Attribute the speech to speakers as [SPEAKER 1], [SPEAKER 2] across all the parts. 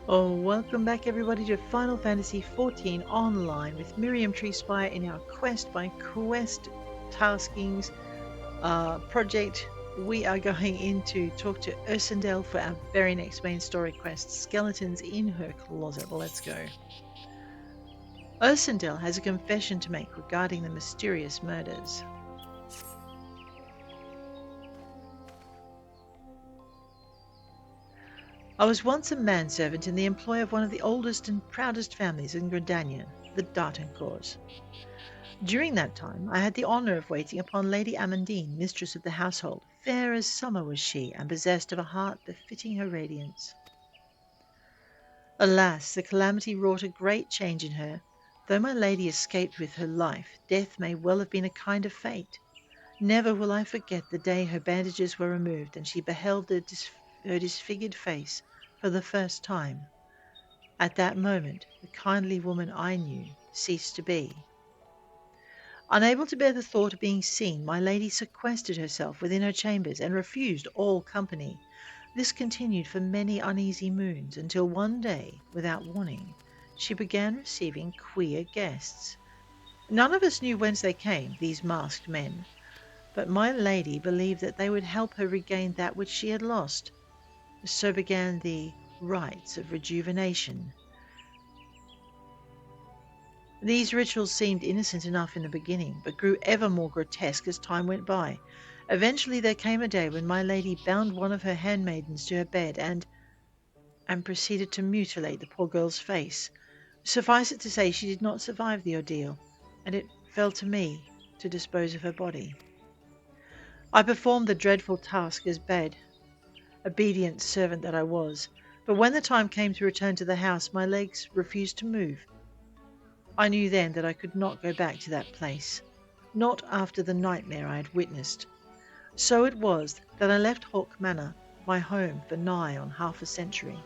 [SPEAKER 1] Oh, welcome back everybody to Final Fantasy XIV Online with Mirriam Treespire in our quest by quest taskings project. We are going in to talk to Ursendel for our very next main story quest, Skeletons in Her Closet. Let's go. Ursendel has a confession to make regarding the mysterious murders. I was once a manservant in the employ of one of the oldest and proudest families in Gridania, the Dartancours. During that time I had the honour of waiting upon Lady Amandine, mistress of the household. Fair as summer was she, and possessed of a heart befitting her radiance. Alas, the calamity wrought a great change in her. Though my lady escaped with her life, death may well have been a kind of fate. Never will I forget the day her bandages were removed, and she beheld her disfigured face for the first time. At that moment the kindly woman I knew ceased to be. Unable to bear the thought of being seen, my lady sequestered herself within her chambers and refused all company. This continued for many uneasy moons, until one day, without warning, she began receiving queer guests. None of us knew whence they came, these masked men, but my lady believed that they would help her regain that which she had lost. So began the rites of rejuvenation. These rituals seemed innocent enough in the beginning, but grew ever more grotesque as time went by. Eventually there came a day when my lady bound one of her handmaidens to her bed and proceeded to mutilate the poor girl's face. Suffice it to say, she did not survive the ordeal, and it fell to me to dispose of her body. I performed the dreadful task as bid, obedient servant that I was, but when the time came to return to the house, my legs refused to move. I knew then that I could not go back to that place, not after the nightmare I had witnessed. So it was that I left Haukke Manor, my home for nigh on half a century.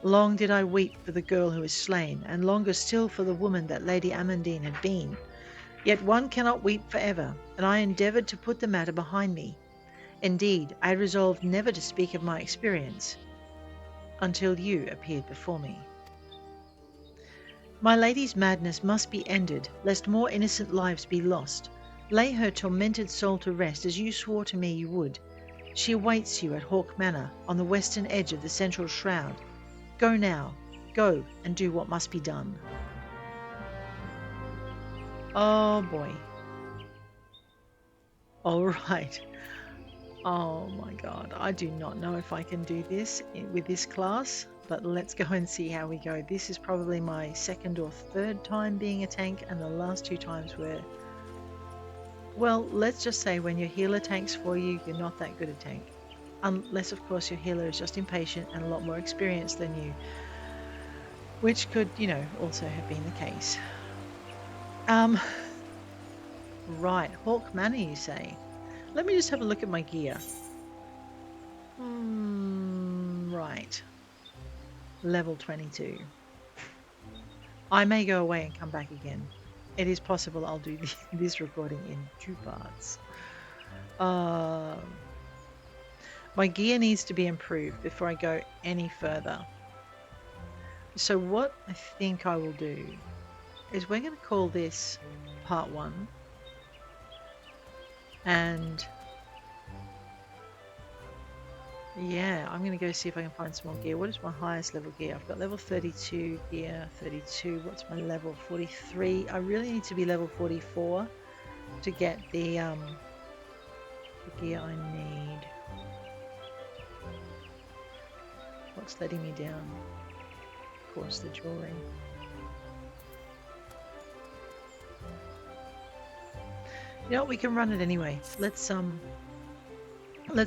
[SPEAKER 1] Long did I weep for the girl who was slain, and longer still for the woman that Lady Amandine had been. Yet one cannot weep for ever, and I endeavoured to put the matter behind me. Indeed, I had resolved never to speak of my experience until you appeared before me. My lady's madness must be ended, lest more innocent lives be lost. Lay her tormented soul to rest, as you swore to me you would. She awaits you at Haukke Manor, on the western edge of the central shroud. Go now, go and do what must be done. Oh boy. All right. Oh my god, I do not know if I can do this with this class, but let's go and see how we go. This is probably my second or third time being a tank, and the last two times were, well, let's just say when your healer tanks for you, you're not that good a tank. Unless, of course, your healer is just impatient and a lot more experienced than you, which could, also have been the case. Right, Haukke Manor, you say? Let me just have a look at my gear. Right. Level 22. I may go away and come back again. It is possible I'll do this recording in two parts. My gear needs to be improved before I go any further. So what I think I will do is we're going to call this part 1. And yeah, I'm going to go see if I can find some more gear. What is my highest level gear? I've got level 32 gear, 32. What's my level? 43. I really need to be level 44 to get the gear I need. What's letting me down? Of course, the jewelry. You know what? We can run it anyway. Let's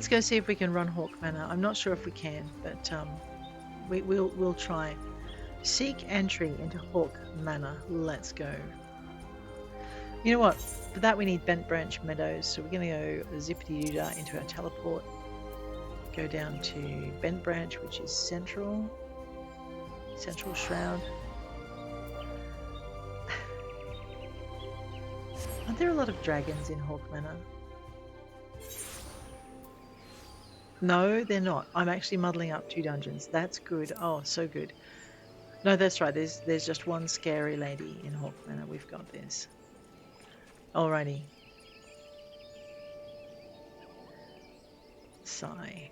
[SPEAKER 1] go see if we can run Haukke Manor. I'm not sure if we can, but we'll try. Seek entry into Haukke Manor. Let's go. You know what? For that we need Bent Branch Meadows, so we're going to go zippity-doo-dah into our teleport. Go down to Bent Branch, which is Central Shroud. Aren't there a lot of dragons in Haukke Manor? No, they're not. I'm actually muddling up 2 dungeons. That's good. Oh, so good. No, that's right. There's just one scary lady in Haukke Manor. We've got this. Alrighty. Sigh.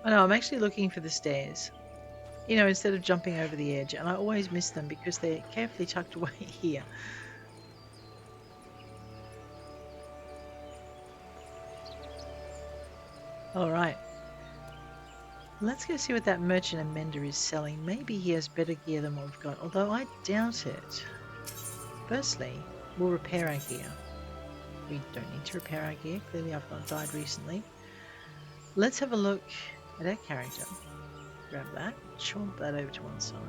[SPEAKER 1] I know, I'm actually looking for the stairs. You know, instead of jumping over the edge, and I always miss them because they're carefully tucked away here. Alright. Let's go see what that merchant and mender is selling. Maybe he has better gear than what we've got, although I doubt it. Firstly, we'll repair our gear. We don't need to repair our gear. Clearly I've not died recently. Let's have a look at our character. Grab that, chomp that over to one side.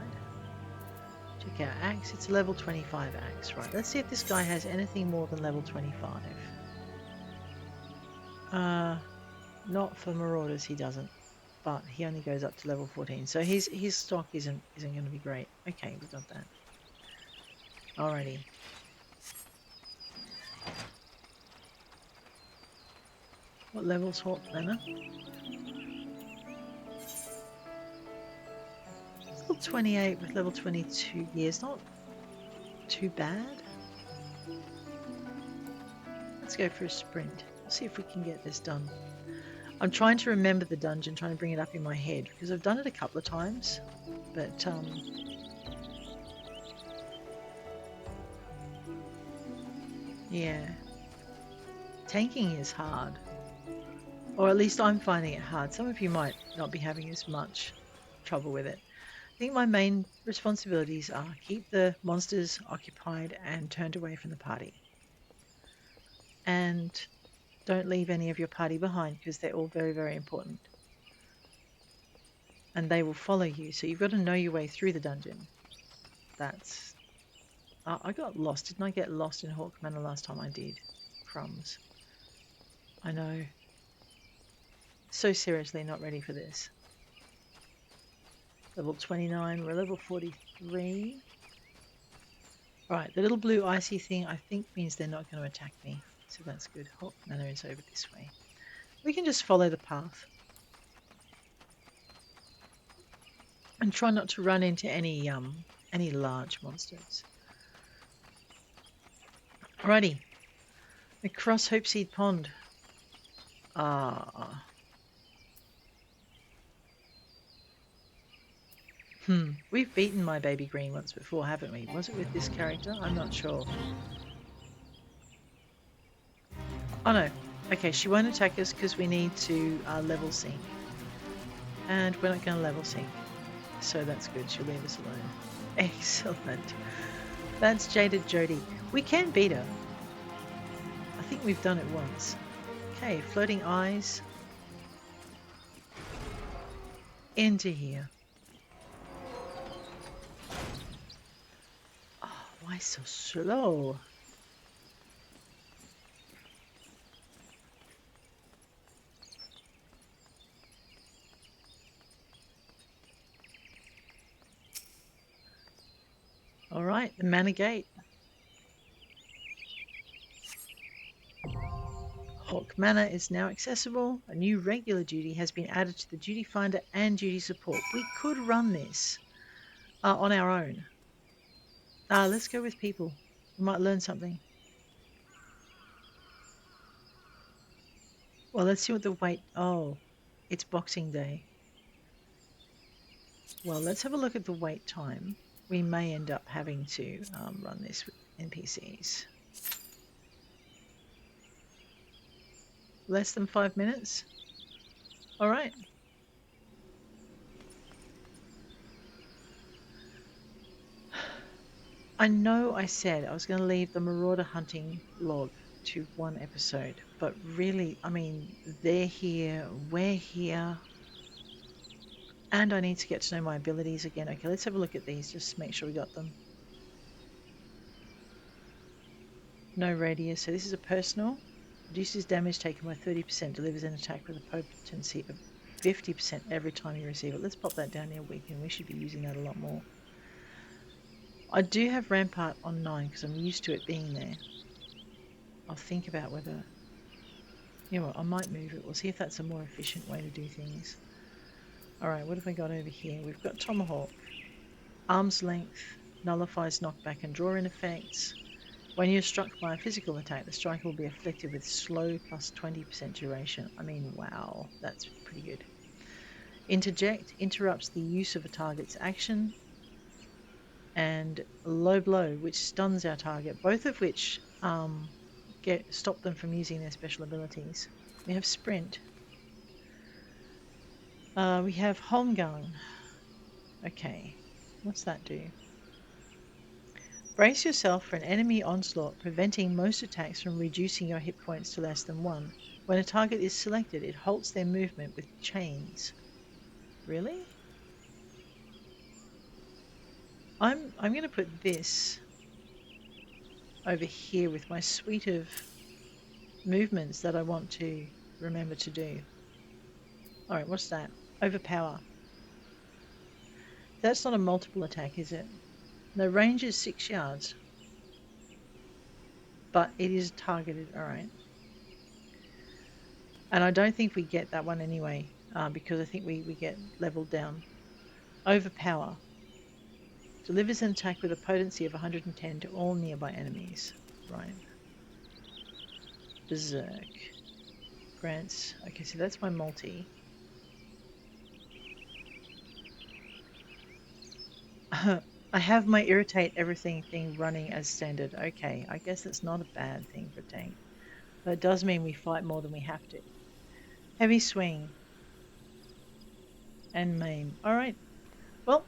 [SPEAKER 1] Check out axe. It's a level 25 axe. Right, let's see if this guy has anything more than level 25. Not for marauders, he doesn't. But he only goes up to level 14. So his stock isn't going to be great. Okay, we got that. Alrighty. What level's Haukke Manor? Level 28 with level 22 gears. Not too bad. Let's go for a sprint. See if we can get this done. I'm trying to remember the dungeon, trying to bring it up in my head because I've done it a couple of times, but yeah, tanking is hard, or at least I'm finding it hard. Some of you might not be having as much trouble with it. I think my main responsibilities are keep the monsters occupied and turned away from the party, and don't leave any of your party behind because they're all very, very important. And they will follow you, so you've got to know your way through the dungeon. That's... I got lost. Didn't I get lost in Haukke Manor last time? I did. Crumbs. I know. So seriously not ready for this. Level 29. We're level 43. Right, the little blue icy thing I think means they're not going to attack me. So that's good. Haukke Manor is over this way. We can just follow the path. And try not to run into any large monsters. Alrighty. Across Hopeseed Pond. We've beaten my baby green once before, haven't we? Was it with this character? I'm not sure. Oh no. Okay, she won't attack us because we need to level sync. And we're not going to level sync. So that's good. She'll leave us alone. Excellent. That's Jaded Jody. We can beat her. I think we've done it once. Okay, floating eyes. Into here. Oh, why so slow? Alright, the Manor Gate. Haukke Manor is now accessible. A new regular duty has been added to the duty finder and duty support. We could run this on our own. Let's go with people. We might learn something. Well, let's see what the wait... Oh, it's Boxing Day. Well, let's have a look at the wait time. We may end up having to run this with NPCs. Less than 5 minutes? Alright. I know I said I was going to leave the marauder hunting log to one episode, but really, I mean, they're here, we're here, and I need to get to know my abilities again. Okay, let's have a look at these, just to make sure we got them. No radius, so this is a personal. Reduces damage taken by 30%, delivers an attack with a potency of 50% every time you receive it. Let's pop that down here, we should be using that a lot more. I do have Rampart on 9 because I'm used to it being there. I'll think about whether... You know what, I might move it. We'll see if that's a more efficient way to do things. Alright, what have we got over here? We've got Tomahawk. Arm's length nullifies knockback and draw-in effects. When you're struck by a physical attack, the striker will be afflicted with slow plus 20% duration. I mean, wow, that's pretty good. Interject interrupts the use of a target's action. And low blow, which stuns our target, both of which stop them from using their special abilities. We have sprint. We have Holmgang. Okay, what's that do? Brace yourself for an enemy onslaught, preventing most attacks from reducing your hit points to less than 1. When a target is selected, it halts their movement with chains. Really? I'm going to put this over here with my suite of movements that I want to remember to do. Alright, what's that? Overpower. That's not a multiple attack, is it? No, range is 6 yards. But it is targeted, alright. And I don't think we get that one anyway, because I think we get leveled down. Overpower. Delivers an attack with a potency of 110 to all nearby enemies. Right. Berserk. Grants. Okay, so that's my multi. I have my irritate everything thing running as standard. Okay, I guess that's not a bad thing for a tank. But it does mean we fight more than we have to. Heavy swing. And maim. Alright. Well,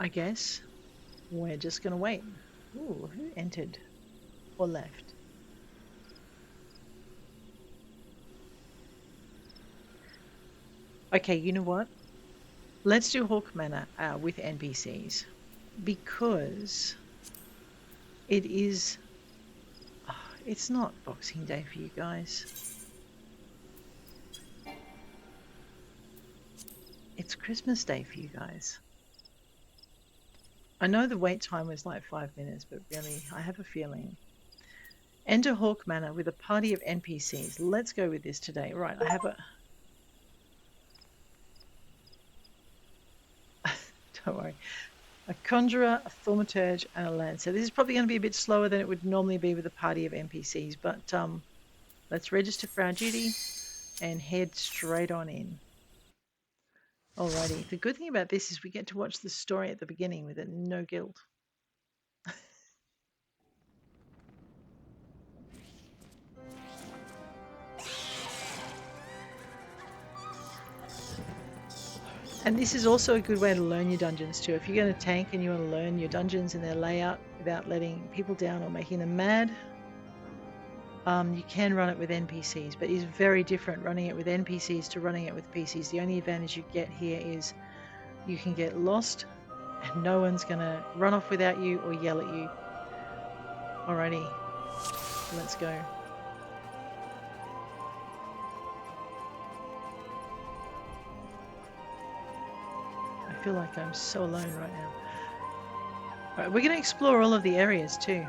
[SPEAKER 1] I guess we're just gonna wait. Ooh, who entered or left? Okay, you know what? Let's do Haukke Manor with NPCs, because it is... it's not Boxing Day for you guys. It's Christmas Day for you guys. I know the wait time was like 5 minutes, but really, I have a feeling. Enter Haukke Manor with a party of NPCs. Let's go with this today. Right, I have a... Don't worry. A conjurer, a thaumaturge, and a lancer. This is probably going to be a bit slower than it would normally be with a party of NPCs, but let's register for our duty and head straight on in. Alrighty. The good thing about this is we get to watch the story at the beginning with it, no guilt. And this is also a good way to learn your dungeons too. If you're going to tank and you want to learn your dungeons and their layout without letting people down or making them mad, you can run it with NPCs, but it's very different running it with NPCs to running it with PCs. The only advantage you get here is you can get lost and no one's going to run off without you or yell at you. Alrighty, let's go. I feel like I'm so alone right now. Right, we're going to explore all of the areas too.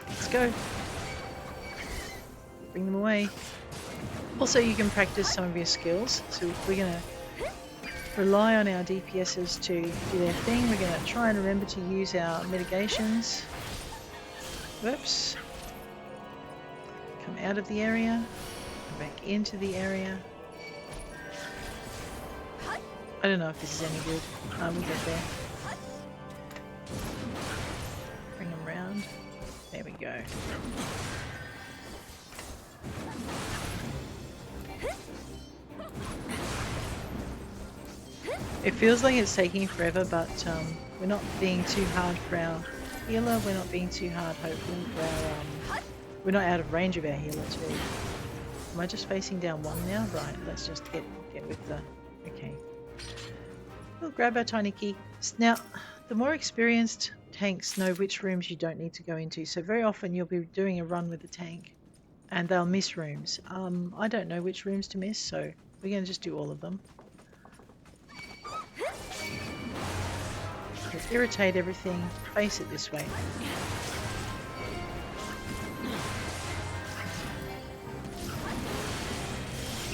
[SPEAKER 1] Let's go. Bring them away. Also, you can practice some of your skills. So we're going to rely on our DPSs to do their thing. We're going to try and remember to use our mitigations. Whoops. Come out of the area. Come back into the area. I don't know if this is any good. We'll get there. Bring them round. There we go. It feels like it's taking forever, but we're not being too hard for our healer. We're not being too hard, hopefully, for our... we're not out of range of our healer too. Am I just facing down one now? Right, let's just get with the... Okay. We'll grab our tiny key. Now, the more experienced tanks know which rooms you don't need to go into, so very often you'll be doing a run with the tank and they'll miss rooms. I don't know which rooms to miss, so we're going to just do all of them. irritate everything, face it this way.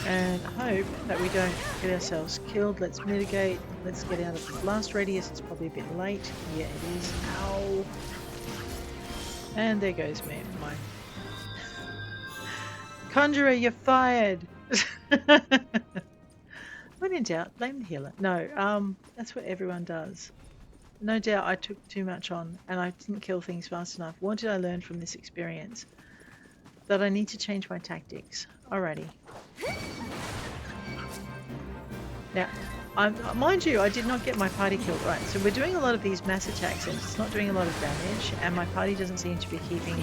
[SPEAKER 1] And hope that we don't get ourselves killed. Let's mitigate. Let's get out of the blast radius. It's probably a bit late. Yeah, it is. Ow. And there goes me. My Conjurer, you're fired. When in doubt, blame the healer. No, that's what everyone does. No doubt I took too much on and I didn't kill things fast enough. What did I learn from this experience? That I need to change my tactics. Alrighty. Now, mind you, I did not get my party killed right. So we're doing a lot of these mass attacks and it's not doing a lot of damage, and my party doesn't seem to be keeping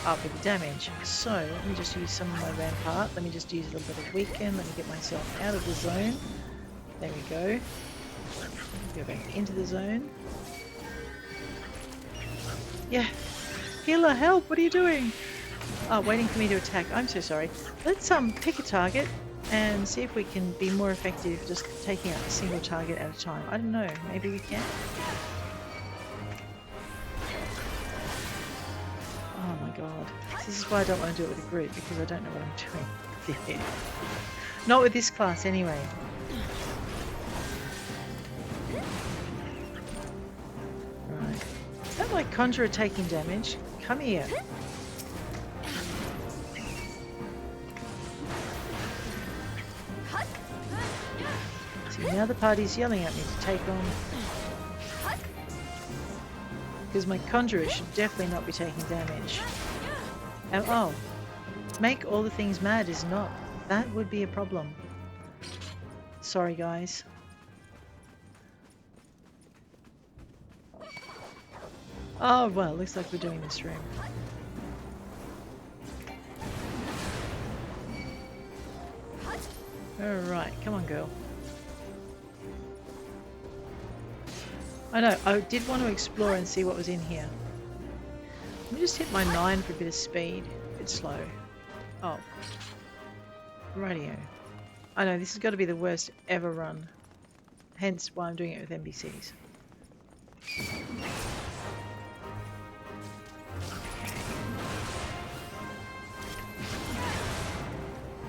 [SPEAKER 1] up with the damage. So let me just use some of my rampart. Let me just use a little bit of weaken. Let me get myself out of the zone. There we go. Go back into the zone. Yeah. Healer, help! What are you doing? Oh, waiting for me to attack. I'm so sorry. Let's pick a target and see if we can be more effective just taking out a single target at a time. I don't know. Maybe we can. Oh my god. This is why I don't want to do it with a group, because I don't know what I'm doing. Not with this class anyway. Right. Is that my Conjurer taking damage? Come here. See, now the party's yelling at me to take on... Because my Conjurer should definitely not be taking damage. And oh, make all the things mad is not. That would be a problem. Sorry guys. Oh well, looks like we're doing this room. Alright, come on girl. I know, I did want to explore and see what was in here. Let me just hit my 9 for a bit of speed. A bit slow. Oh. Radio. I know, this has got to be the worst ever run. Hence why I'm doing it with NPCs.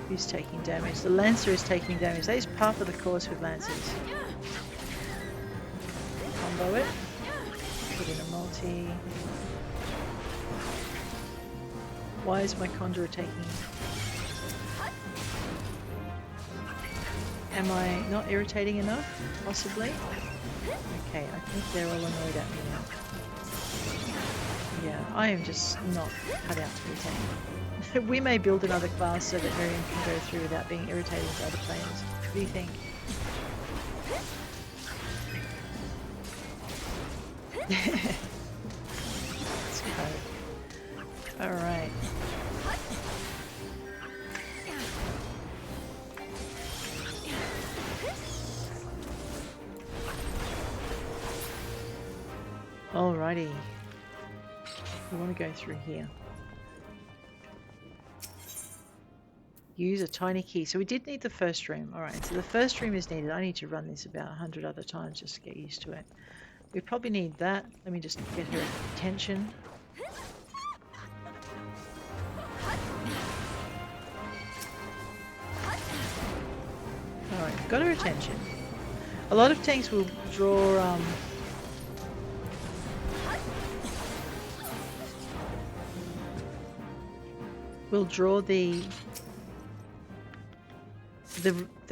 [SPEAKER 1] Who's taking damage? The Lancer is taking damage. That is part of the course with Lancers. Combo it. Put in a multi. Why is my Conjurer taking... Am I not irritating enough? Possibly? Okay, I think they're all annoyed at me now. Yeah, I am just not cut out to be tamed. We may build another class so that Mirriam can go through without being irritated with other players. What do you think? Let's go. Alright. Alrighty. We want to go through here. Use a tiny key. So we did need the first room. Alright, so the first room is needed. I need to run this about 100 other times just to get used to it. We probably need that. Let me just get her attention. Alright, got her attention. A lot of tanks will draw the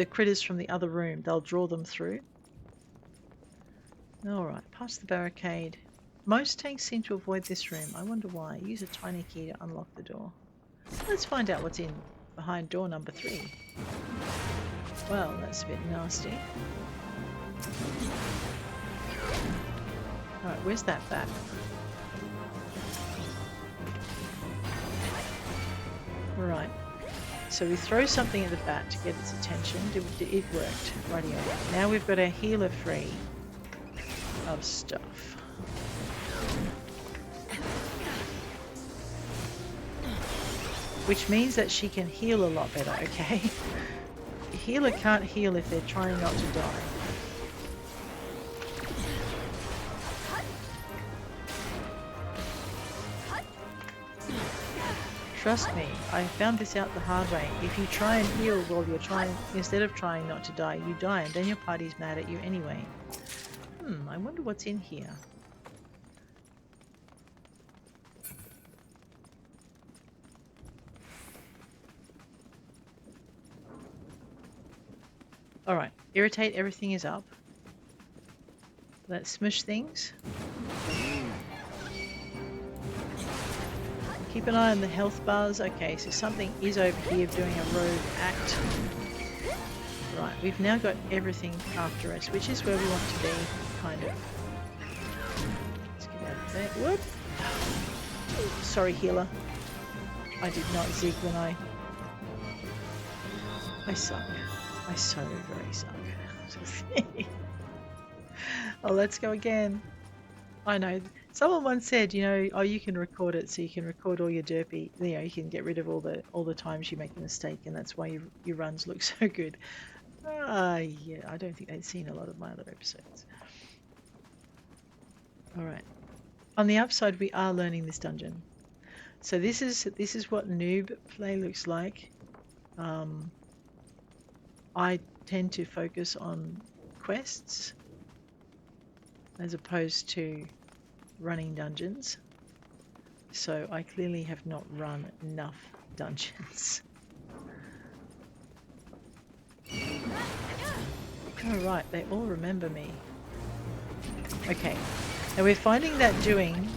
[SPEAKER 1] critters from the other room. They'll draw them through. Alright, past the barricade. Most tanks seem to avoid this room. I wonder why. Use a tiny key to unlock the door. Let's find out what's in behind door number 3. Well, that's a bit nasty. Alright, where's that bat? Right. So we throw something at the bat to get its attention. It worked. Rightio. Now we've got our healer free of stuff. Which means that she can heal a lot better, okay? The healer can't heal if they're trying not to die. Trust me, I found this out the hard way. If you try and heal while you're trying, instead of trying not to die, you die, and then your party's mad at you anyway. I wonder what's in here. Alright, irritate, everything is up. Let's smush things. Keep an eye on the health bars. Okay, so something is over here doing a rogue act. Right, we've now got everything after us, which is where we want to be, kind of. Let's get out of there. Whoop! Sorry, healer. I did not zig when I suck. I so very suck. Oh, let's go again. I know. Someone once said, you know, oh, you can record it, so you can record all your derpy. You know, you can get rid of all the times you make a mistake, and that's why your runs look so good. Yeah, I don't think they'd seen a lot of my other episodes. All right. On the upside, we are learning this dungeon. So this is what noob play looks like. I tend to focus on quests as opposed to running dungeons. So I clearly have not run enough dungeons. Alright, they all remember me. Okay, now we're finding that doing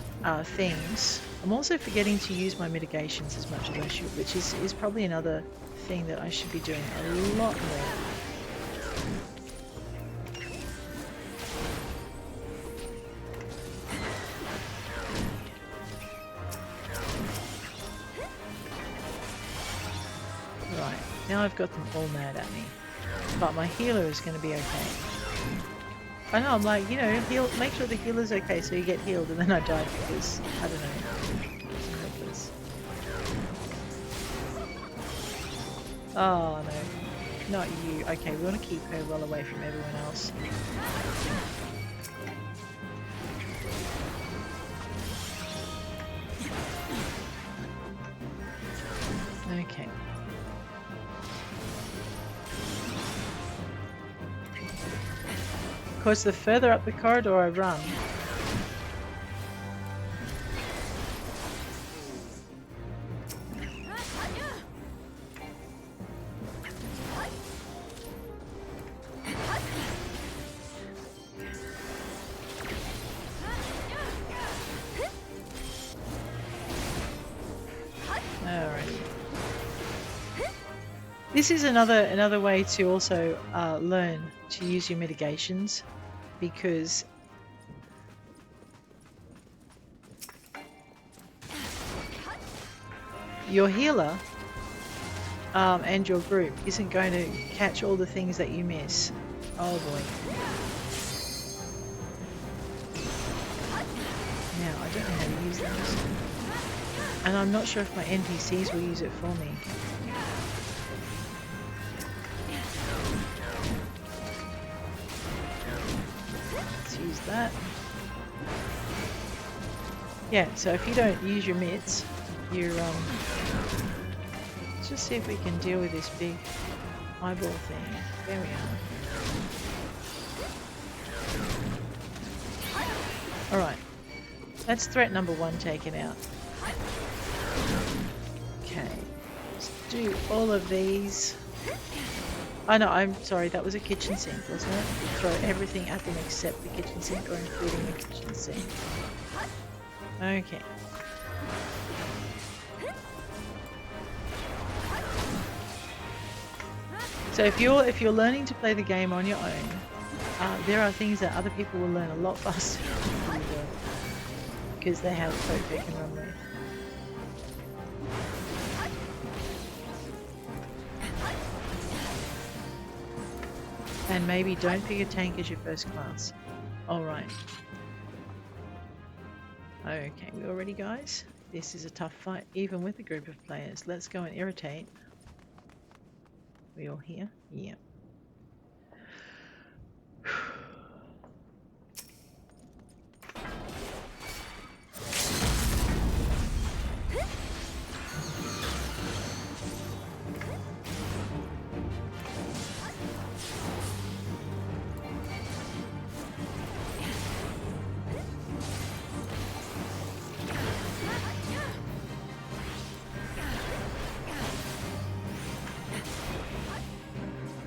[SPEAKER 1] things. I'm also forgetting to use my mitigations as much as I should, which is probably another thing that I should be doing a lot more. Right, now I've got them all mad at me. But my healer is going to be okay. I know, I'm like, you know, make sure the healer's okay so you get healed, and then I died because, I don't know, it's hopeless. Oh no, not you. Okay, we want to keep her well away from everyone else. Okay. Of course, the further up the corridor I run, this is another way to also learn to use your mitigations, because your healer and your group isn't going to catch all the things that you miss. Oh boy. Now, I don't know how to use those. And I'm not sure if my NPCs will use it for me. Use that. Yeah, so if you don't use your mitts, you're let's just see if we can deal with this big eyeball thing. There we are. Alright. That's threat number 1 taken out. Okay. Let's do all of these. Oh no, I'm sorry, that was a kitchen sink, wasn't it? Throw everything at them except the kitchen sink, or including the kitchen sink. Okay. So if you're learning to play the game on your own, there are things that other people will learn a lot faster than you will, because they have folk they can run with. And maybe don't pick a tank as your first class. Alright. Okay, we all ready, guys? This is a tough fight, even with a group of players. Let's go and irritate. We all here? Yeah.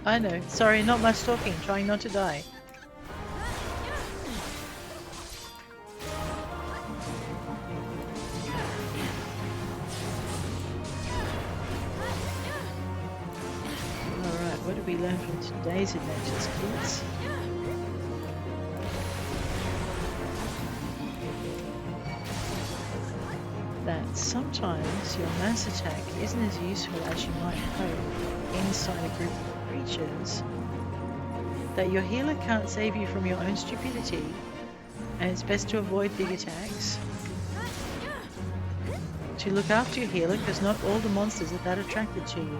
[SPEAKER 1] I know. Sorry, not much talking. Trying not to die. Alright, what did we learn from today's adventures, kids? That sometimes your mass attack isn't as useful as you might hope inside a group of creatures. That your healer can't save you from your own stupidity, and it's best to avoid big attacks. To look after your healer, because not all the monsters are that attracted to you.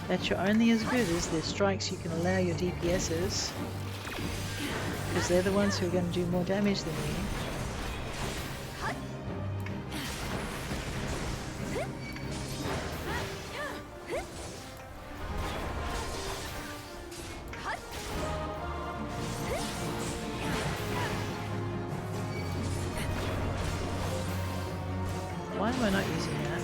[SPEAKER 1] That you're only as good as the strikes you can allow your DPSs, because they're the ones who are going to do more damage than you. Why am I not using that?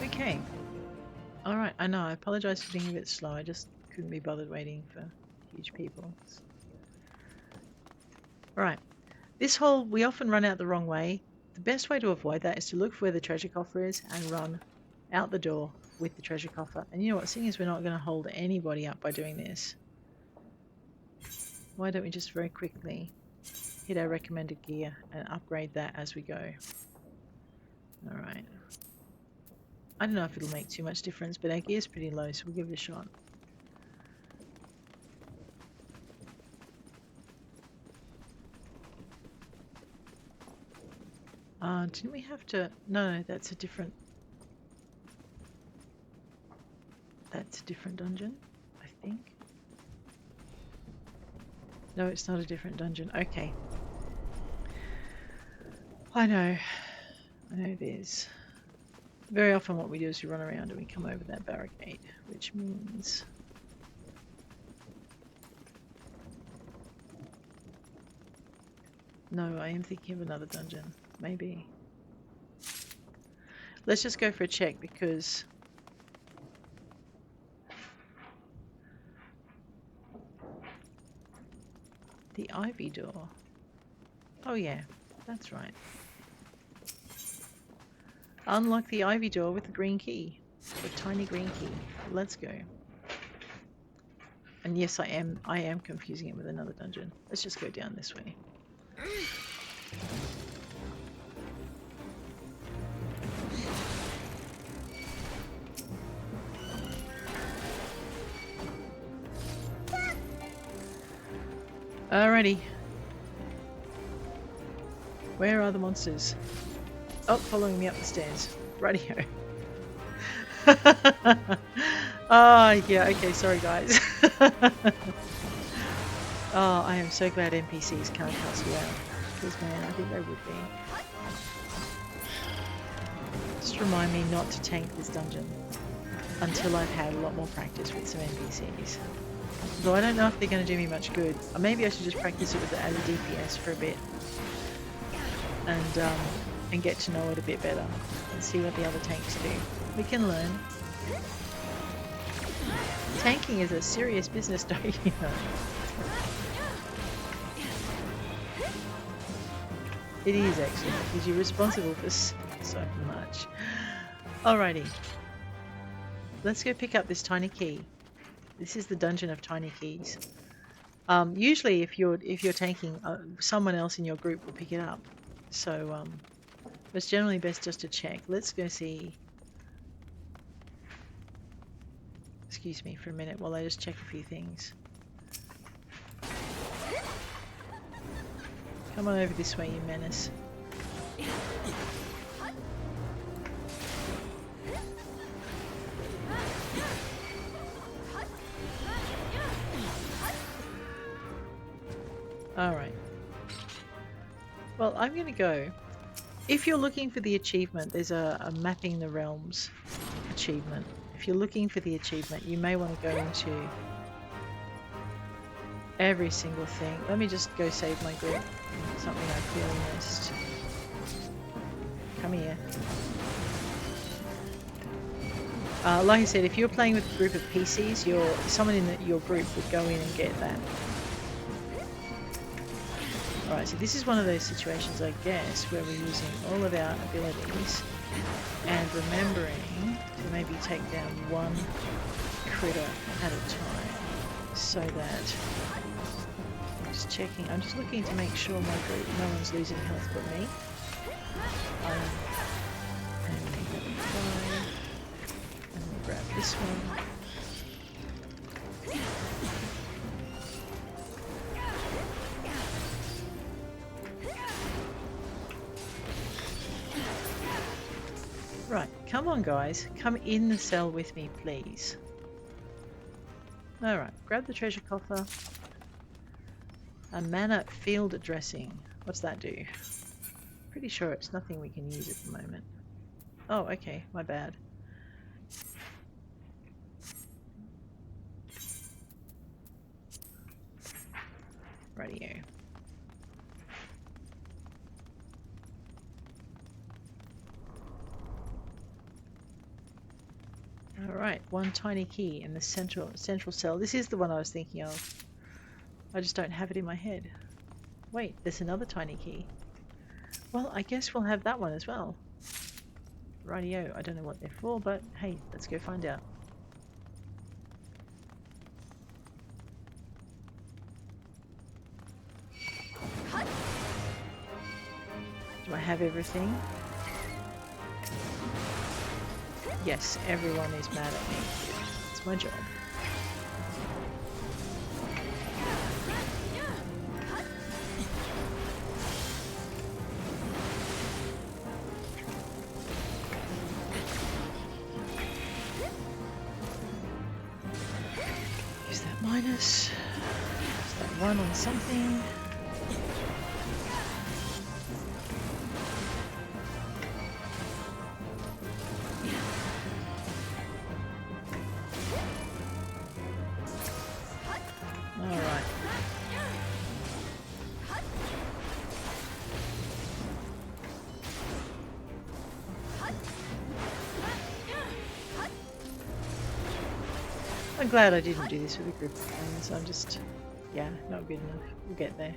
[SPEAKER 1] Okay. Alright, I know, I apologise for being a bit slow, I just couldn't be bothered waiting for huge people. Right, this hole, we often run out the wrong way. The best way to avoid that is to look for where the treasure coffer is and run out the door with the treasure coffer. And you know what, seeing as we're not going to hold anybody up by doing this, why don't we just very quickly hit our recommended gear and upgrade that as we go. Alright. I don't know if it'll make too much difference, but our gear's pretty low, so we'll give it a shot. Didn't we have to... No, that's a different... That's a different dungeon, I think. No, it's not a different dungeon. Okay. I know it is. Very often what we do is we run around and we come over that barricade, which means... No, I am thinking of another dungeon. Maybe. Let's just go for a check because... The ivy door. Oh yeah, that's right. Unlock the ivy door with the green key. The tiny green key. Let's go. And yes, I am confusing it with another dungeon. Let's just go down this way. Alrighty. Where are the monsters? Oh, following me up the stairs. Rightio. Yeah, okay, sorry guys. Oh, I am so glad NPCs can't cuss you out. Because man, I think they would be. Just remind me not to tank this dungeon until I've had a lot more practice with some NPCs. Though I don't know if they're going to do me much good. Or maybe I should just practice it with the added DPS for a bit. And get to know it a bit better. And see what the other tanks do. We can learn. Tanking is a serious business, don't you know? It is actually, because you're responsible for so much. Alrighty. Let's go pick up this tiny key. This is the dungeon of tiny keys. Usually if you're tanking, someone else in your group will pick it up. So it's generally best just to check. Let's go see. Excuse me for a minute while I just check a few things. Come on over this way, you menace. Alright. Well, I'm going to go. If you're looking for the achievement, there's a Mapping the Realms achievement. If you're looking for the achievement, you may want to go into every single thing. Let me just go save my group. Something I clearly missed. Come here. Like I said, if you're playing with a group of PCs, someone in your group would go in and get that. Alright, so this is one of those situations, I guess, where we're using all of our abilities and remembering to maybe take down one critter at a time, so that I'm just checking. I'm just looking to make sure my group, no one's losing health but me. And we'll grab this one. Right, come on guys, come in the cell with me please. Alright, grab the treasure coffer. A mana field dressing. What's that do? Pretty sure it's nothing we can use at the moment. Oh, okay, my bad. Rightio. Alright, one tiny key in the central cell. This is the one I was thinking of. I just don't have it in my head. Wait, there's another tiny key. Well, I guess we'll have that one as well. Rightio, I don't know what they're for, but hey, let's go find out. Do I have everything? Yes, everyone is mad at me. It's my job. Use that minus. Use that one on something. I'm glad I didn't do this with a group of friends. I'm just, yeah, not good enough. We'll get there.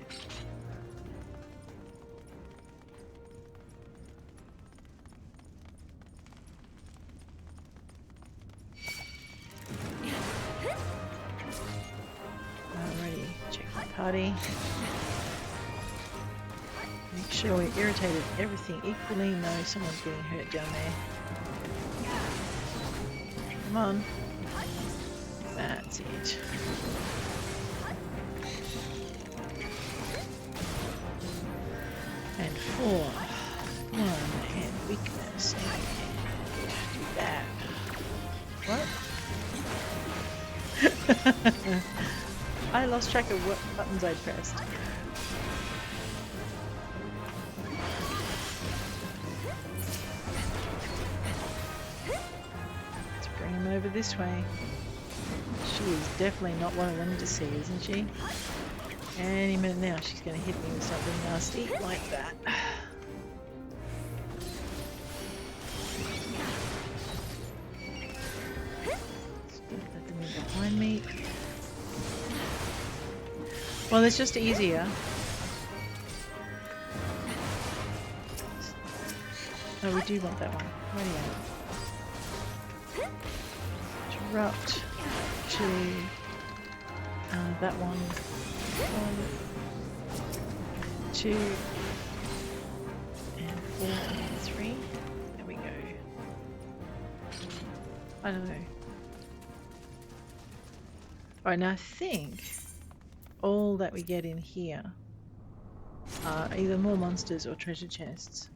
[SPEAKER 1] Alrighty, check my party. Make sure we irritated everything equally. No, someone's getting hurt down there. Come on. That's it. And 4. 1 and weakness. And do that. What? I lost track of what buttons I pressed. Let's bring him over this way. She is definitely not one of them to see, isn't she? Any minute now she's going to hit me with something nasty like that. Don't let them in behind me. Well, it's just easier. Oh, we do want that one. Radio. Disrupt. Actually, that one. 1, 2, and 4, and 3. There we go. I don't know. Alright, now I think all that we get in here are either more monsters or treasure chests.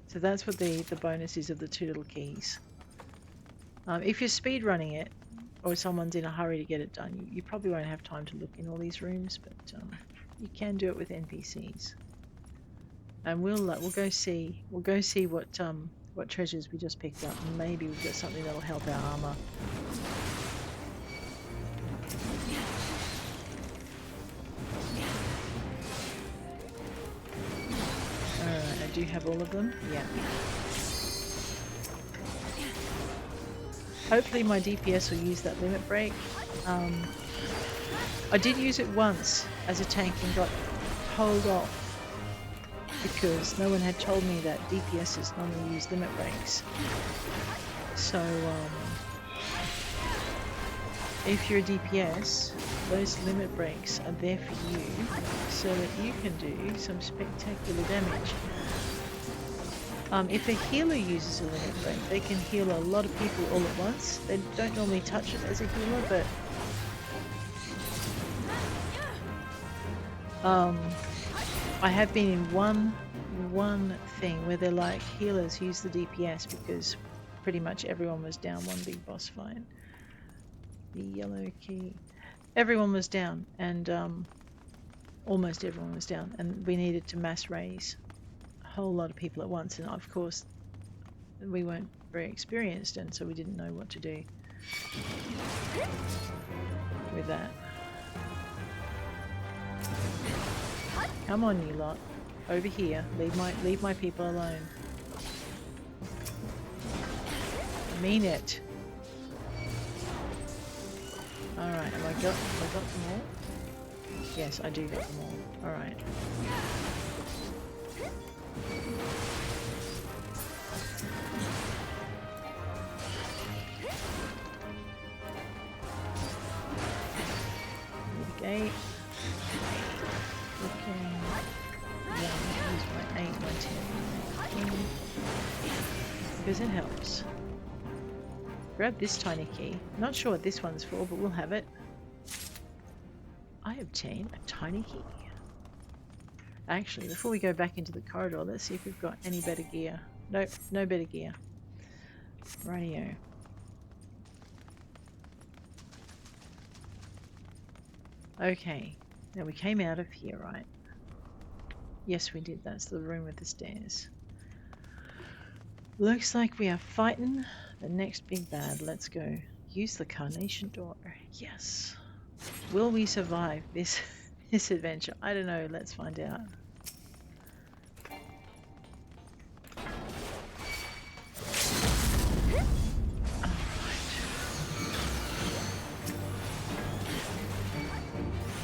[SPEAKER 1] So that's what the bonus is of the 2 little keys. If you're speed running it, or someone's in a hurry to get it done, you probably won't have time to look in all these rooms, but You can do it with NPCs. And we'll go see what treasures we just picked up. Maybe we've got something that'll help our armor. Alright, I do have all of them. Yeah. Hopefully my DPS will use that limit break. I did use it once as a tank and got told off because no one had told me that DPSs normally use limit breaks. So if you're a DPS, those limit breaks are there for you so that you can do some spectacular damage. If a healer uses a limit break, they can heal a lot of people all at once. They don't normally touch it as a healer, but I have been in one thing where they're like, healers use the DPS because pretty much everyone was down. One big boss fight. The yellow key. Everyone was down, and almost everyone was down, and we needed to mass raise a whole lot of people at once, and of course we weren't very experienced, and so we didn't know what to do with that. Come on, you lot. Over here. Leave my people alone. I mean it. Alright, have I got them all? Yes, I do got them all. Alright. Gate. Okay. Yeah, use my 8, my 10, my 10. Because it helps. Grab this tiny key. Not sure what this one's for, but we'll have it. I obtain a tiny key. Actually, before we go back into the corridor, let's see if we've got any better gear. Nope, no better gear. Rightio. Okay, now we came out of here, right? Yes, we did. That's the room with the stairs. Looks like we are fighting the next big bad. Let's go. Use the Carnation Door. Yes. Will we survive this adventure? I don't know. Let's find out.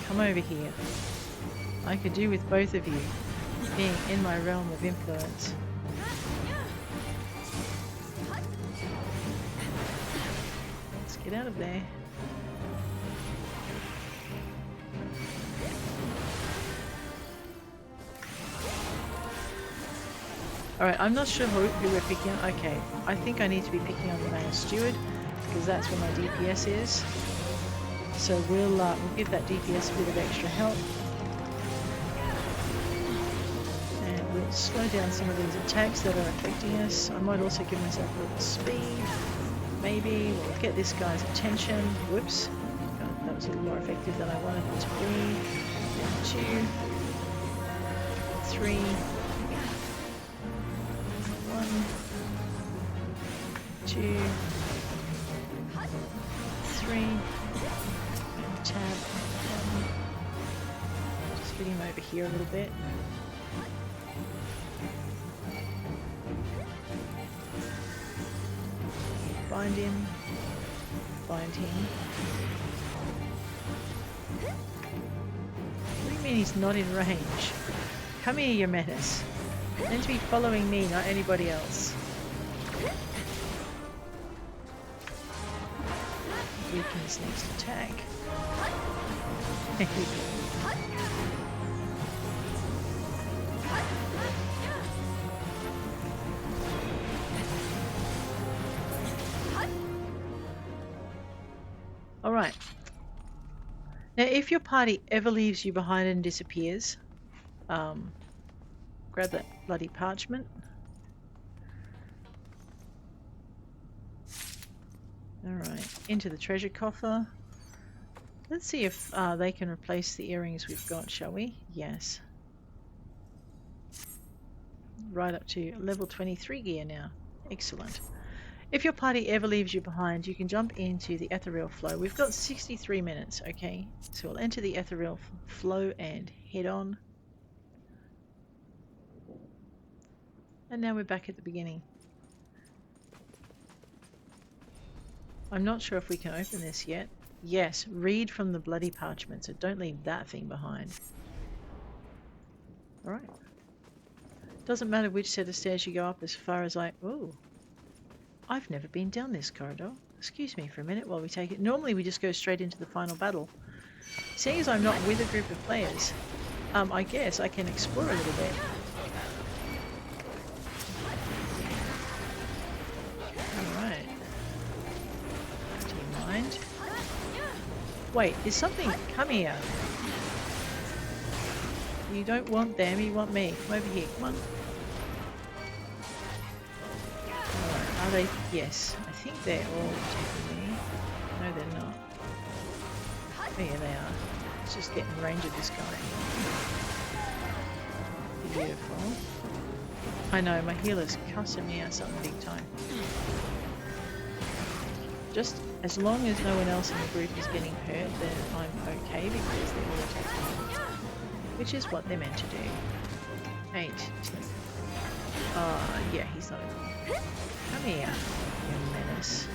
[SPEAKER 1] Come over here. I could do with both of you being in my realm of influence. Let's get out of there. Alright, I'm not sure who we're picking on. Okay, I think I need to be picking on the Mayor Steward because that's where my DPS is. So we'll give that DPS a bit of extra help. And we'll slow down some of these attacks that are affecting us. I might also give myself a little speed. Maybe we'll get this guy's attention. Whoops. God, that was a little more effective than I wanted it to be. 2, 3, 1, 2, 3. Tab. Just get him over here a little bit. Find him. Find him. What do you mean he's not in range? Come here, you menace. You're meant to be following me, not anybody else. Weakens next attack. Alright. Now if your party ever leaves you behind and disappears, grab that bloody parchment. Alright, into the treasure coffer. Let's see if they can replace the earrings we've got, shall we? Yes. Right up to level 23 gear now. Excellent. If your party ever leaves you behind, you can jump into the ethereal flow. We've got 63 minutes, okay? So we'll enter the ethereal flow and head on. And now we're back at the beginning. I'm not sure if we can open this yet. Yes, read from the bloody parchment, so don't leave that thing behind. Alright. Doesn't matter which set of stairs you go up as far as Ooh. I've never been down this corridor. Excuse me for a minute while we take it. Normally we just go straight into the final battle. Seeing as I'm not with a group of players, I guess I can explore a little bit. Alright. Do you mind? Wait, is something... Come here. You don't want them, you want me. Come over here, come on. Alright, are they? Yes. I think they're all attacking me. No, they're not. Oh yeah, they are. Let's just get in range of this guy. Beautiful. I know, my healer's cussing me out something big time. Just as long as no one else in the group is getting hurt, then I'm okay because they're all attacking me. Which is what they're meant to do. 8, 10. Yeah, he's not a... Come here, you menace.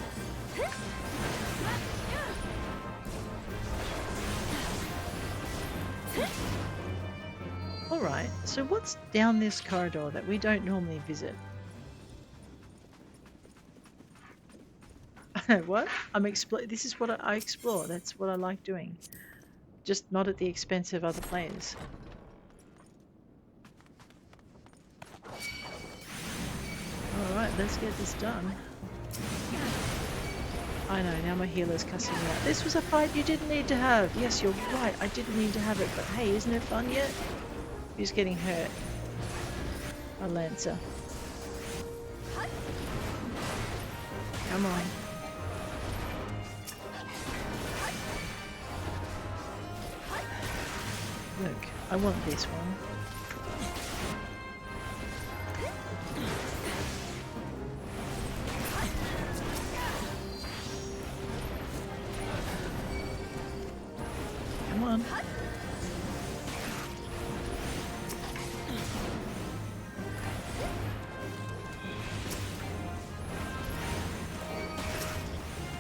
[SPEAKER 1] Alright, so what's down this corridor that we don't normally visit? What? This is what I explore. That's what I like doing. Just not at the expense of other players. Alright, let's get this done. I know, now my healer's cussing me out. This was a fight you didn't need to have. Yes, you're right, I didn't need to have it, but hey, isn't it fun yet? Who's getting hurt? A Lancer. Come on. Look, I want this one. Come on.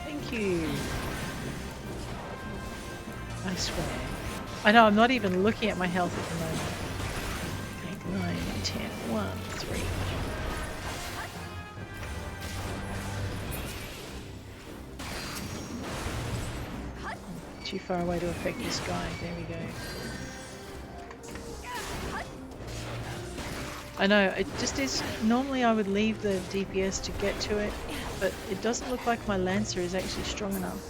[SPEAKER 1] Thank you. I swear. I know, I'm not even looking at my health at the moment. 8, 9, 10, 1, 3. Too far away to affect this guy. There we go. I know, it just is... Normally I would leave the DPS to get to it, but it doesn't look like my Lancer is actually strong enough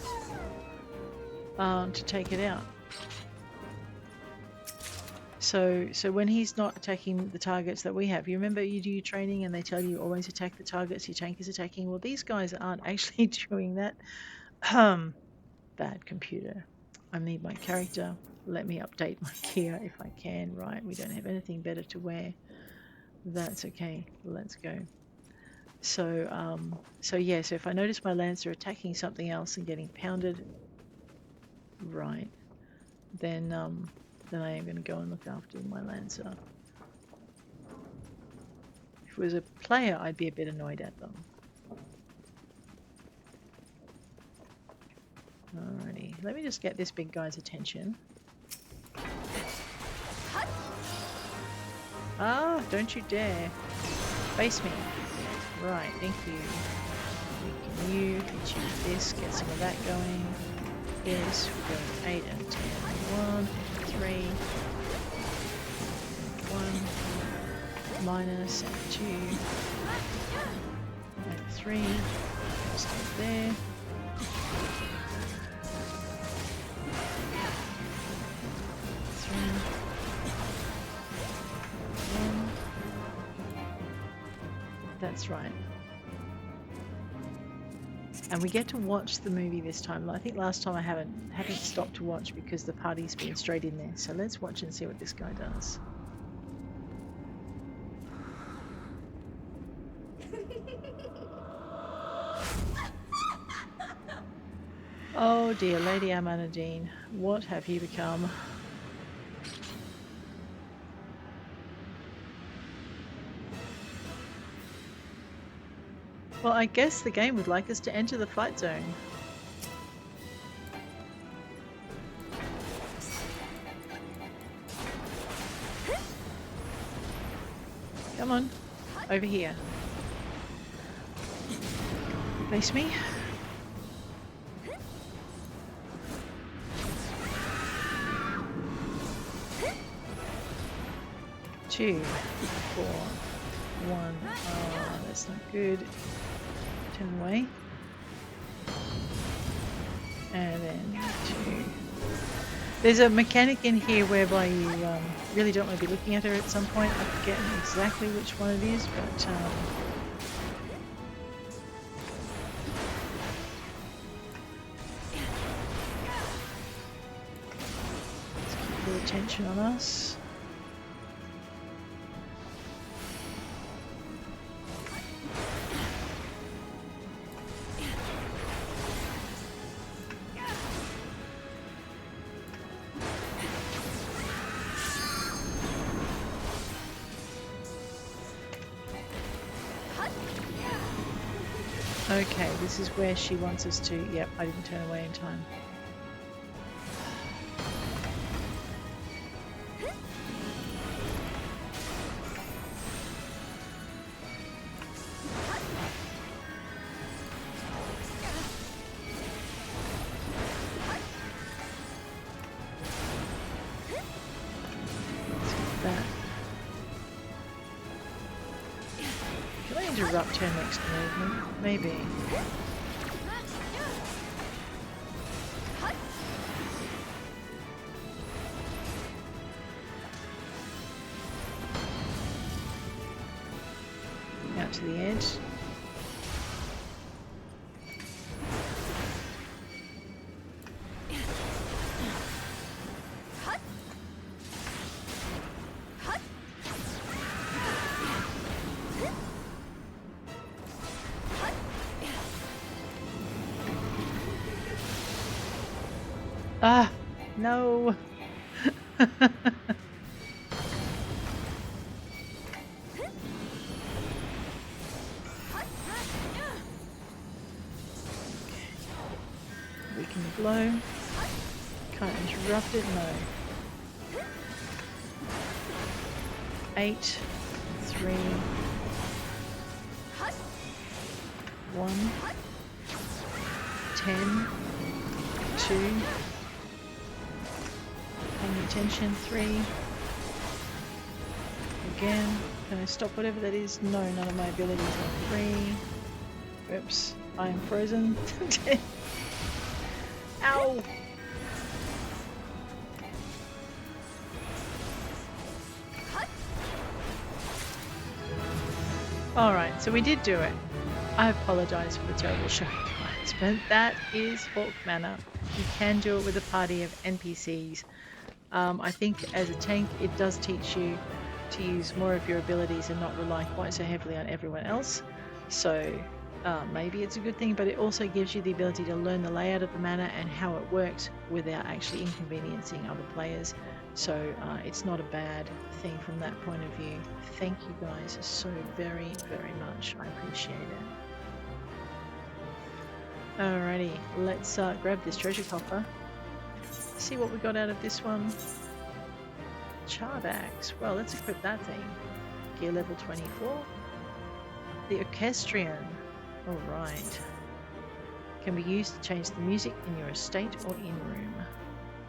[SPEAKER 1] to take it out. So when he's not attacking the targets that we have, you remember you do your training and they tell you always attack the targets your tank is attacking? Well, these guys aren't actually doing that. Bad computer. I need my character. Let me update my gear if I can. Right, we don't have anything better to wear. That's okay. Let's go. So yeah, so if I notice my Lancer attacking something else and getting pounded, right, then I am going to go and look after my Lancer. If it was a player, I'd be a bit annoyed at them. Alrighty, let me just get this big guy's attention. Ah, don't you dare. Face me. Right, thank you. Can you hit you with this, get some of that going. This, we're going 8 and 10. 1, 3, 1, minus, and 2, and 3, stop there. 3, 1. That's right. And we get to watch the movie this time. I think last time I haven't stopped to watch because the party's been straight in there. So let's watch and see what this guy does. Oh dear, Lady Amanadine, what have you become? Well, I guess the game would like us to enter the fight zone. Come on, over here. Face me. Two, 4, 1. Oh, that's not good. Turn away. And then 2. There's a mechanic in here whereby you really don't want to be looking at her at some point. I forget exactly which one it is, but let's keep your attention on us. Okay, this is where she wants us to... Yep, I didn't turn away in time. Interrupt her next movement, maybe. Out to the edge. Ah, no. Weaken the blow. Can't interrupt it, no. 8, 3, 1, 10, 2. Paying attention, 3. Again, can I stop whatever that is? No, none of my abilities are 3. Oops, I am frozen. Ow! Alright, so we did do it. I apologise for the terrible show, guys, but that is Haukke Manor. You can do it with a party of NPCs. I think as a tank it does teach you to use more of your abilities and not rely quite so heavily on everyone else, so maybe it's a good thing, but it also gives you the ability to learn the layout of the manor and how it works without actually inconveniencing other players, so it's not a bad thing from that point of view. Thank you guys so very much, I appreciate it. Alrighty, let's grab this treasure coffer. See what we got out of this one. Chard axe. Well, let's equip that thing. Gear level 24. The orchestrion. Alright. Can be used to change the music in your estate or in room.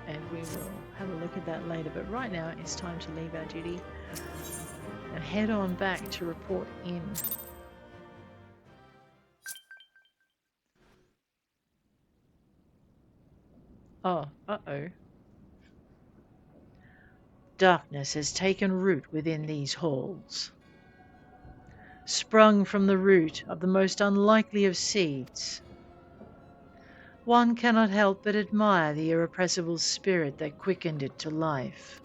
[SPEAKER 1] And we will have a look at that later. But right now it's time to leave our duty and head on back to report in. Oh, uh-oh. Darkness has taken root within these halls. Sprung from the root of the most unlikely of seeds, One cannot help but admire the irrepressible spirit that quickened it to life.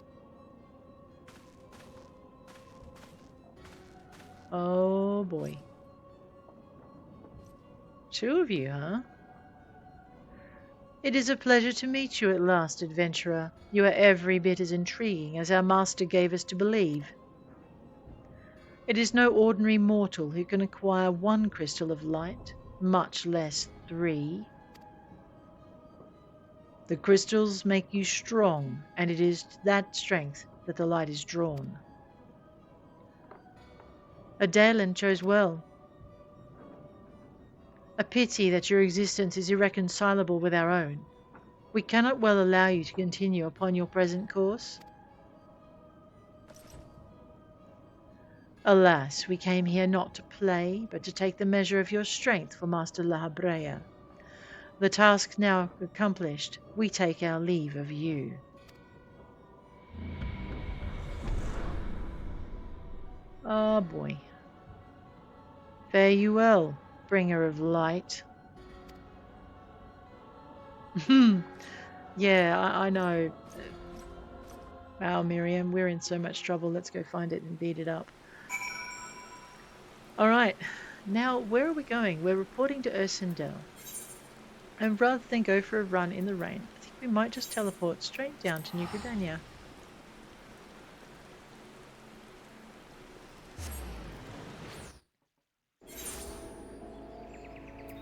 [SPEAKER 1] Oh boy. Two of you, huh? It is a pleasure to meet you at last, adventurer. You are every bit as intriguing as our master gave us to believe. It is no ordinary mortal who can acquire one crystal of light, much less 3. The crystals make you strong, and it is to that strength that the light is drawn. Adalin chose well. A pity that your existence is irreconcilable with our own. We cannot well allow you to continue upon your present course. Alas, we came here not to play, but to take the measure of your strength for Master La Habrea. The task now accomplished, we take our leave of you. Ah, boy. Fare you well, bringer of light. Yeah, I know. Wow, Mirriam, we're in so much trouble. Let's go find it and beat it up. All right, now where are we going? We're reporting to Ursendel. And rather than go for a run in the rain, I think we might just teleport straight down to New Gridania.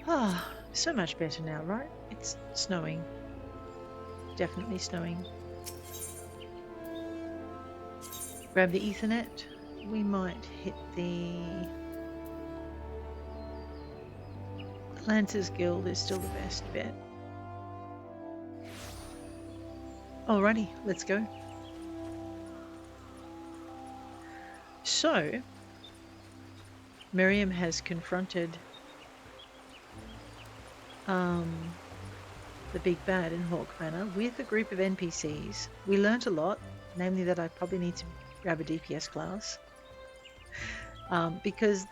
[SPEAKER 1] Ah, so much better now, right? It's snowing. Definitely snowing. Grab the Ethernet. We might hit the Lancers Guild is still the best bet. Alrighty, let's go. So, Mirriam has confronted the big bad in Haukke Manor with a group of NPCs. We learnt a lot, namely that I probably need to grab a DPS class. Because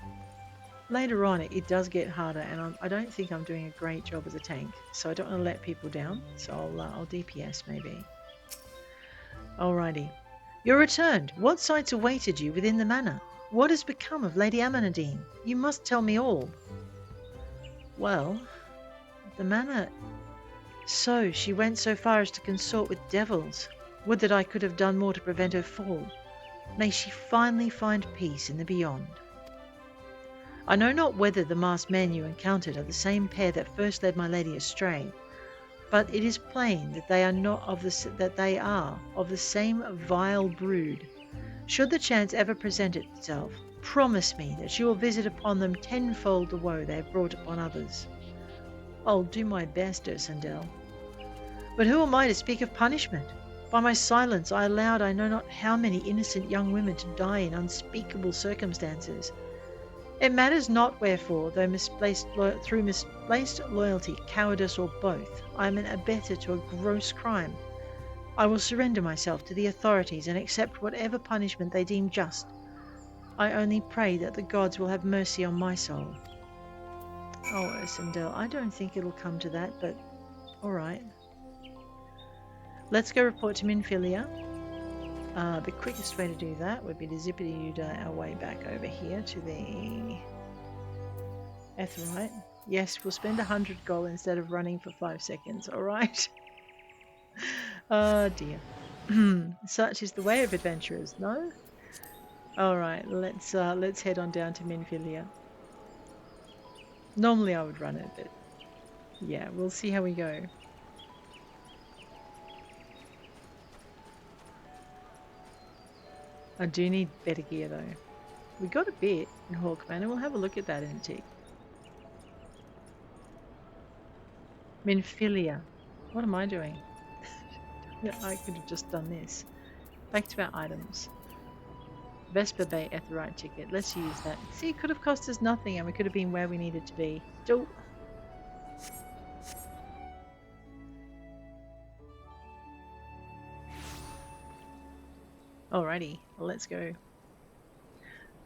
[SPEAKER 1] later on it does get harder, and I don't think I'm doing a great job as a tank, so I don't want to let people down, so I'll DPS maybe. Alrighty. You're returned. What sights awaited you within the manor? What has become of Lady Amanadine? You must tell me all. Well, the manor... So, she went so far as to consort with devils. Would that I could have done more to prevent her fall. May she finally find peace in the beyond. I know not whether the masked men you encountered are the same pair that first led my lady astray, but it is plain that they are of the same vile brood. Should the chance ever present itself, promise me that you will visit upon them tenfold the woe they have brought upon others. I'll do my best, Ursendel. But who am I to speak of punishment? By my silence I allowed I know not how many innocent young women to die in unspeakable circumstances. It matters not wherefore, though through misplaced loyalty, cowardice, or both, I am an abettor to a gross crime. I will surrender myself to the authorities and accept whatever punishment they deem just. I only pray that the gods will have mercy on my soul. Oh, Ursendel, I don't think it'll come to that, but alright. Let's go report to Minfilia. The quickest way to do that would be to zippity-doo our way back over here to the Etherite. Yes, we'll spend 100 gold instead of running for 5 seconds, alright? Oh dear. Such is the way of adventurers, no? Alright, let's head on down to Minfilia. Normally I would run it, but yeah, we'll see how we go. I do need better gear though. We got a bit in Haukke Manor. We'll have a look at that in a tick. Minfilia. What am I doing? I could have just done this. Back to our items. Vesper Bay Etherite ticket. Let's use that. See, it could have cost us nothing and we could have been where we needed to be. Still. Alrighty, well, let's go.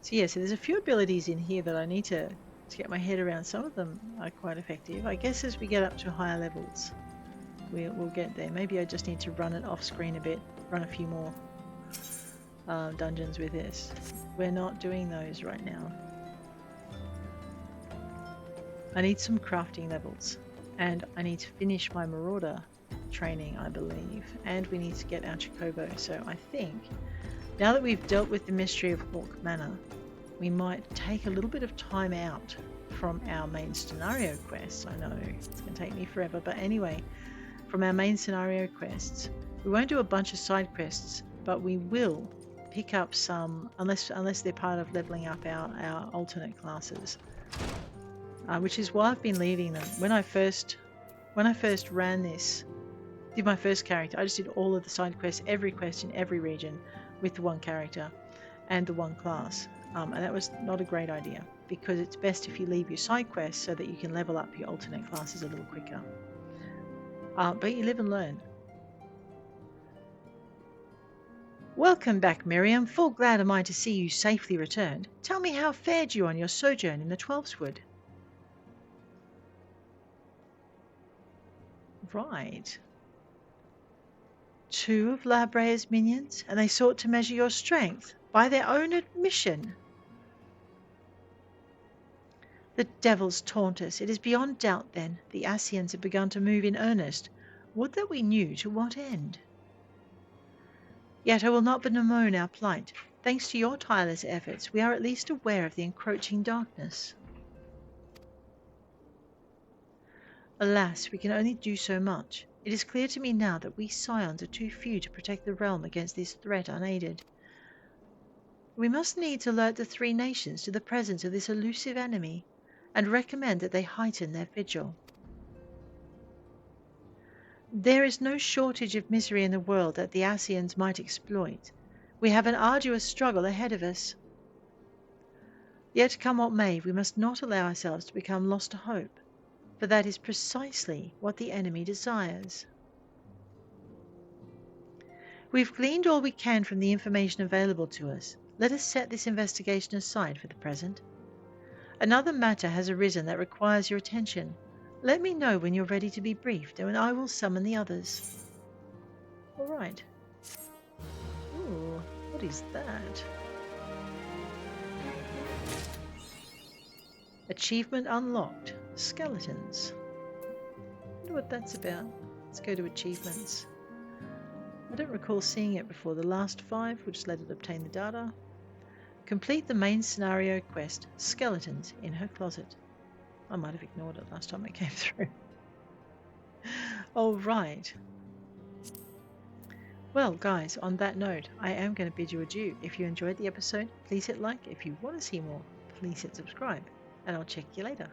[SPEAKER 1] So yeah, so there's a few abilities in here that I need to to get my head around. Some of them are quite effective. I guess as we get up to higher levels, we'll get there. Maybe I just need to run it off screen a bit, run a few more dungeons with this. We're not doing those right now. I need some crafting levels, and I need to finish my Marauder training, I believe, and we need to get our Chocobo. So I think now that we've dealt with the mystery of Haukke Manor, we might take a little bit of time out from our main scenario quests. I know it's going to take me forever, but anyway, from our main scenario quests, we won't do a bunch of side quests, but we will pick up some, unless they're part of leveling up our alternate classes, which is why I've been leaving them. When I first ran this, did my first character, I just did all of the side quests, every quest in every region with the one character and the one class. And that was not a great idea, because it's best if you leave your side quests so that you can level up your alternate classes a little quicker. But you live and learn. Welcome back, Mirriam. Full glad am I to see you safely returned. Tell me, how fared you on your sojourn in the Twelfthwood? Right. 2 of Labrea's minions, and they sought to measure your strength by their own admission. The devils taunt us. It is beyond doubt, then, the Ascians have begun to move in earnest. Would that we knew to what end. Yet I will not bemoan our plight. Thanks to your tireless efforts, we are at least aware of the encroaching darkness. Alas, we can only do so much. It is clear to me now that we scions are too few to protect the realm against this threat unaided. We must needs alert the 3 nations to the presence of this elusive enemy, and recommend that they heighten their vigil. There is no shortage of misery in the world that the Ascians might exploit. We have an arduous struggle ahead of us. Yet come what may, we must not allow ourselves to become lost to hope, for that is precisely what the enemy desires. We've gleaned all we can from the information available to us. Let us set this investigation aside for the present. Another matter has arisen that requires your attention. Let me know when you're ready to be briefed, and I will summon the others. All right. Ooh, what is that? Achievement unlocked. Skeletons. I wonder what that's about. Let's go to achievements. I don't recall seeing it before. The last 5, we'll just let it obtain the data. Complete the main scenario quest, Skeletons in her closet. I might have ignored it last time I came through. All right. Well, guys, on that note, I am going to bid you adieu. If you enjoyed the episode, please hit like. If you want to see more, please hit subscribe. And I'll check you later.